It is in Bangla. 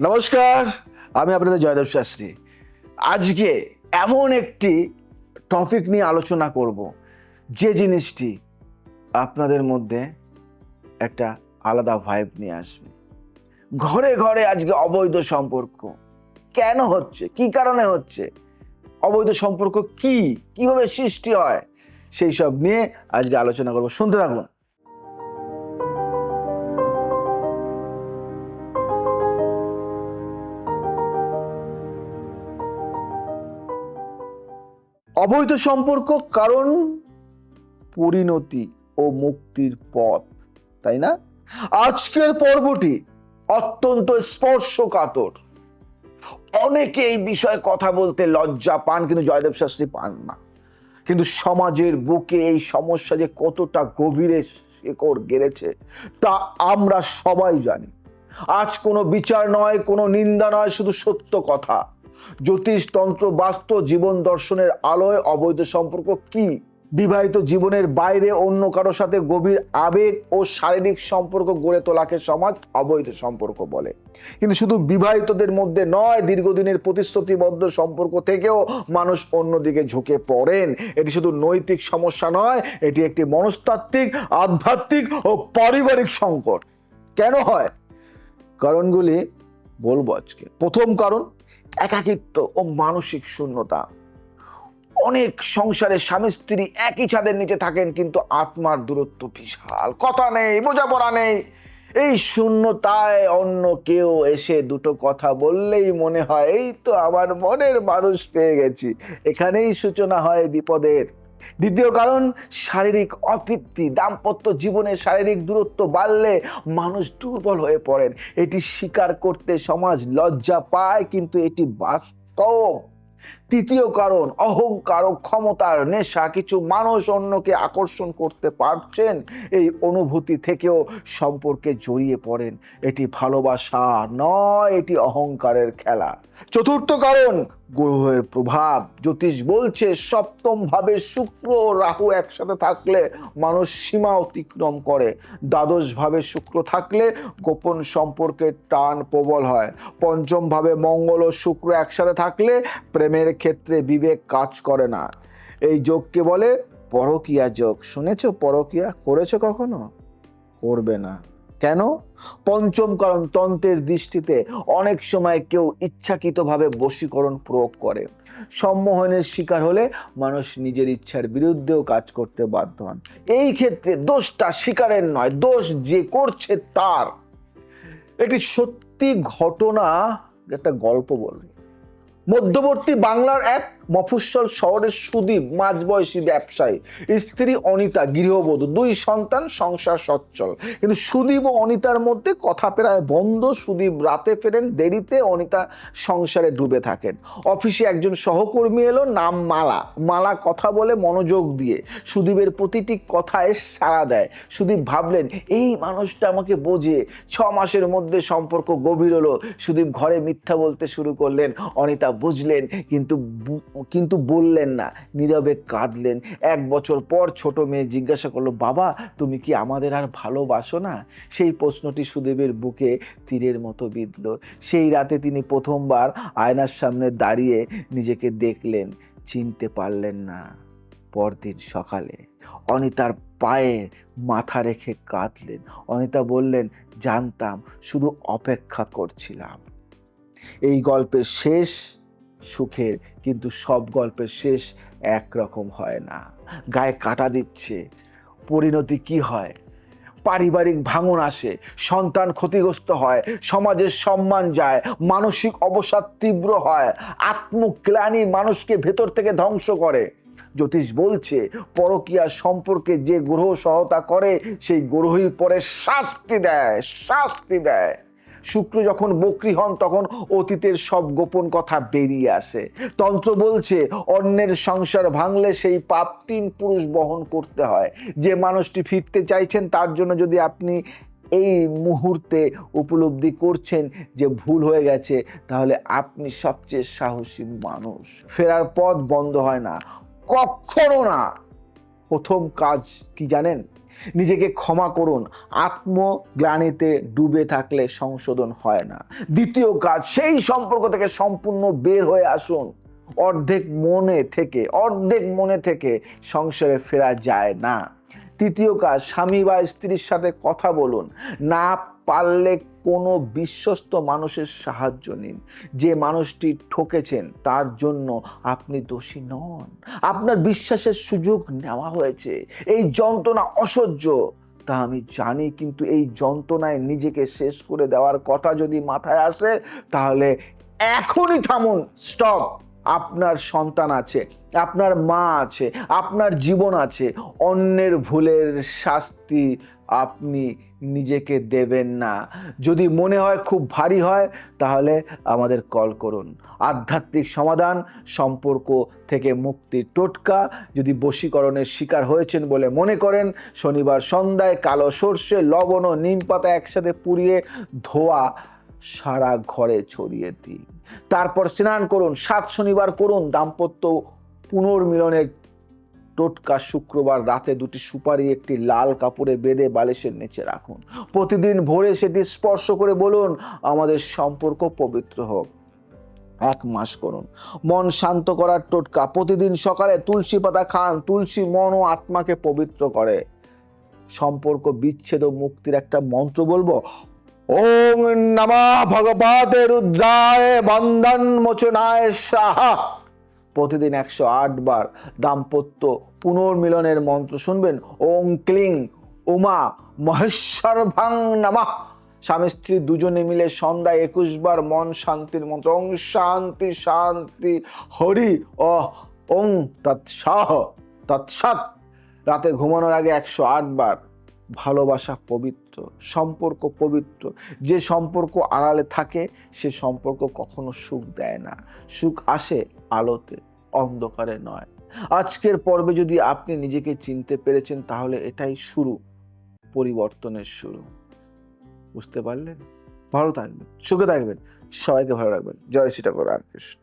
নমস্কার, আমি আপনাদের জয়দেব শাস্ত্রী। আজকে এমন একটি টপিক নিয়ে আলোচনা করব যে জিনিসটি আপনাদের মধ্যে একটা আলাদা ভাইব নিয়ে আসবে। ঘরে ঘরে আজকে অবৈধ সম্পর্ক কেন হচ্ছে, কি কারণে হচ্ছে, অবৈধ সম্পর্ক কি, কিভাবে সৃষ্টি হয়, সেই সব নিয়ে আজকে আলোচনা করব। শুনতে থাকুন। অবৈধ সম্পর্ক কারণ পরিণতি ও মুক্তির পথ, তাই না? আজকের পর্বটি অত্যন্ত স্পর্শকাতর। অনেকে এই বিষয়ে কথা বলতে লজ্জা পান, কিন্তু জয়দেব শাস্ত্রী পান না। কিন্তু সমাজের বুকে এই সমস্যা যে কতটা গভীরে শেকড় গেড়েছে তা আমরা সবাই জানি। আজ কোনো বিচার নয়, কোনো নিন্দা নয়, শুধু সত্য কথা। জ্যোতিষতন্ত্র, বাস্তব জীবন দর্শনের আলোয় অবৈধ সম্পর্ক কি? বিবাহিত জীবনের বাইরে অন্য কারোর সাথে গভীর আবেগ ও শারীরিক সম্পর্ক গড়ে তোলাকে সমাজ অবৈধ সম্পর্ক বলে। কিন্তু শুধু বিবাহিতদের মধ্যে নয়, দীর্ঘদিনের প্রতিশ্রুতিবদ্ধ সম্পর্ক থেকেও মানুষ অন্যদিকে ঝুঁকে পড়েন। এটি শুধু নৈতিক সমস্যা নয়, এটি একটি মনস্তাত্ত্বিক, আধ্যাত্মিক ও পারিবারিক সংকট। কেন হয়? কারণগুলি বলবো আজকে। প্রথম কারণ, একাকিত্ব ও মানসিক শূন্যতা। অনেক সংসারে স্বামী স্ত্রী একই ছাদের নিচে থাকেন, কিন্তু আত্মার দূরত্ব বিশাল। কথা নেই, বোঝাপড়া নেই। এই শূন্যতায় অন্য কেউ এসে দুটো কথা বললেই মনে হয় এই তো আমার মনের মানুষ পেয়ে গেছি। এখানেই সূচনা হয় বিপদের। দ্বিতীয় কারণ, শারীরিক অতৃপ্তি। দাম্পত্য জীবনে শারীরিক দূরত্ব বাড়লে মানুষ দুর্বল হয়ে পড়েন। এটি স্বীকার করতে সমাজ লজ্জা পায়, কিন্তু এটি বাস্তব। তৃতীয় কারণ, অহংকার ও ক্ষমতার নেশা। কিছু মানুষ অন্যকে আকর্ষণ করতে পারছেন, এই অনুভূতি থেকেও সম্পর্কে জড়িয়ে পড়েন। এটি ভালোবাসা নয়, এটি অহংকারের খেলা। চতুর্থ কারণ, গ্রহের প্রভাব। জ্যোতিষ বলছে সপ্তম ভাবে শুক্র ও রাহু একসাথে থাকলে মানুষ সীমা অতিক্রম করে। দ্বাদশ ভাবে শুক্র থাকলে গোপন সম্পর্কের টান প্রবল হয়। পঞ্চম ভাবে মঙ্গল ও শুক্র একসাথে থাকলে প্রেমের ক্ষেত্রে বিবেক কাজ করে না। এই যোগকে বলে পরকীয়া যোগ। শুনেছো পরকীয়া? করেছো কখনো? করবে না। কেন? পঞ্চম কারণ, তন্ত্রের দৃষ্টিতে অনেক সময় কেউ ইচ্ছাকৃতভাবে বশীকরণ প্রয়োগ করে। সম্মোহনের শিকার হলে মানুষ নিজের ইচ্ছার বিরুদ্ধেও কাজ করতে বাধ্য হন। এই ক্ষেত্রে দোষটা শিকারের নয়, দোষ যে করছে তার। একটি সত্যি ঘটনা, একটা গল্প বলবো। মধ্যবর্তী বাংলার এক মফস্বল শহরের সুদীপ মাঝবয়সী ব্যবসায়ী, স্ত্রী অনিতা গৃহবধূ, 2 সন্তান, সংসার সচ্ছল। কিন্তু সুদীপ ও অনিতার মধ্যে কথা প্রায় বন্ধ। সুদীপ রাতে ফেরেন দেরিতে, অনিতা সংসারে ডুবে থাকেন। অফিসে একজন সহকর্মী এলো, নাম মালা। মালা কথা বলে মনোযোগ দিয়ে, সুদীপের প্রতিটি কথায় সাড়া দেয়। সুদীপ ভাবলেন এই মানুষটা আমাকে বোঝে। 6 মাসের মধ্যে সম্পর্ক গভীর হলো। সুদীপ ঘরে মিথ্যা বলতে শুরু করলেন। অনিতা বুঝলেন, কিন্তু বললেন না, নীরবে কাঁদলেন। 1 বছর পর ছোট মেয়ে জিজ্ঞাসা করলো, বাবা তুমি কি আমাদের আর ভালোবাসো না? সেই প্রশ্নটি সুদেবের বুকে তীরের মতো বিঁধল। সেই রাতে তিনি প্রথমবার আয়নার সামনে দাঁড়িয়ে নিজেকে দেখলেন, চিনতে পারলেন না। পরদিন সকালে অনিতার পায়ে মাথা রেখে কাঁদলেন। অনিতা বললেন, জানতাম, শুধু অপেক্ষা করছিলাম। এই গল্পের শেষ সুখের, কিন্তু সব গল্পের শেষ একরকম হয় না। গায়ে কাটা দিচ্ছে। পরিণতি কি হয়? পারিবারিক ভাঙন আসে, সন্তান ক্ষতিগ্রস্ত হয়, সমাজের সম্মান যায়, মানসিক অবসাদ তীব্র হয়, আত্মগ্লানি মানুষকে ভেতর থেকে ধ্বংস করে। জ্যোতিষ বলছে পরকীয়া সম্পর্কে যে গ্রহ সহায়তা করে সেই গ্রহই পরে শাস্তি দেয়। শুক্র যখন বক্রী হন তখন অতীতের সব গোপন কথা বেরিয়ে আসে। তন্ত্র বলছে অন্যের সংসার ভাঙলে সেই পাপ 3 পুরুষ বহন করতে হয়। যে মানুষটি ফিরতে চাইছেন তার জন্য যদি আপনি এই মুহূর্তে উপলব্ধি করছেন যে ভুল হয়ে গেছে, তাহলে আপনি সবচেয়ে সাহসী মানুষ। ফেরার পথ বন্ধ হয় না, কখনো না। প্রথম কাজ কি জানেন? নিজেকে ক্ষমা করুন। আত্মগ্লানিতে ডুবে থাকলে সংশোধন হয় না। দ্বিতীয় কাজ, সেই সম্পর্ক থেকে সম্পূর্ণ বের হয়ে আসুন। অর্ধেক মনে থেকে সংসারে ফেরা যায় না। তৃতীয় কাজ, স্বামী বা স্ত্রীর সাথে কথা বলুন। না পারলে কোনো বিশ্বস্ত মানুষের সাহায্য নিন। যে মানুষটি ঠকেছেন তার জন্য আপনি দোষী নন, আপনার বিশ্বাসের সুযোগ নেওয়া হয়েছে। এই যন্ত্রণা অসহ্য তা আমি জানি, কিন্তু এই যন্ত্রণায় নিজেকে শেষ করে দেওয়ার কথা যদি মাথায় আসে তাহলে এখনই থামুন, স্টপ। আপনার সন্তান আছে, আপনার মা আছে, আপনার জীবন আছে। অন্যের ভুলের শাস্তি আপনি নিজেকে দেবেন না। যদি মনে হয় খুব ভারী হয় তাহলে আমাদের কল করুন। আধ্যাত্মিক সমাধান, সম্পর্ক থেকে মুক্তির টোটকা। যদি বশীকরণের শিকার হয়েছেন বলে মনে করেন, শনিবার সন্ধ্যায় কালো সর্ষে, লবণ ও নিম পাতা একসাথে পুড়িয়ে ধোয়া সারা ঘরে ছড়িয়ে দিন। তারপর স্নান করুন। 7 শনিবার করুন। দাম্পত্য পুনর্মিলনের টোটকা, শুক্রবার রাতে 2টি সুপারি একটি লাল কাপড়ে বেঁধে বালিশের নিচে রাখুন। প্রতিদিন ভোরে সেটি স্পর্শ করে বলুন, আমাদের সম্পর্ক পবিত্র হোক। 1 মাস করুন। মন শান্ত করার টোটকা, প্রতিদিন সকালে তুলসী পাতা খান। তুলসী মন ও আত্মাকে পবিত্র করে। সম্পর্ক বিচ্ছেদ ও মুক্তির একটা মন্ত্র বলবো, ওং নমঃ ভগবতে রুদ্রায় বন্ধন মোচনায় স্বাহা। প্রতিদিন 108 বার দাম্পত্য পুনর্মিলনের মন্ত্র শুনবেন, ওং ক্লিং উমা মহেশ্বরভাং নমঃ। স্বামী স্ত্রী দুজনে মিলে সন্ধ্যায় 21 বার মন শান্তির মন্ত্র, ওং শান্তি শান্তি হরি ও ওং তৎসহ তৎসৎ। রাতে ঘুমানোর আগে 108 বার। ভালোবাসা পবিত্র, সম্পর্ক পবিত্র। যে সম্পর্ক আড়ালে থাকে সে সম্পর্ক কখনো সুখ দেয় না। সুখ আসে আলোতে, অন্ধকারে নয়। আজকের পর্বে যদি আপনি নিজেকে চিনতে পেরেছেন তাহলে এটাই শুরু, পরিবর্তনের শুরু। বুঝতে পারলেন? ভালো থাকবেন, সুখে থাকবেন, সবাইকে ভালো রাখবেন। জয় শ্রী ঠাকুর রামকৃষ্ণ।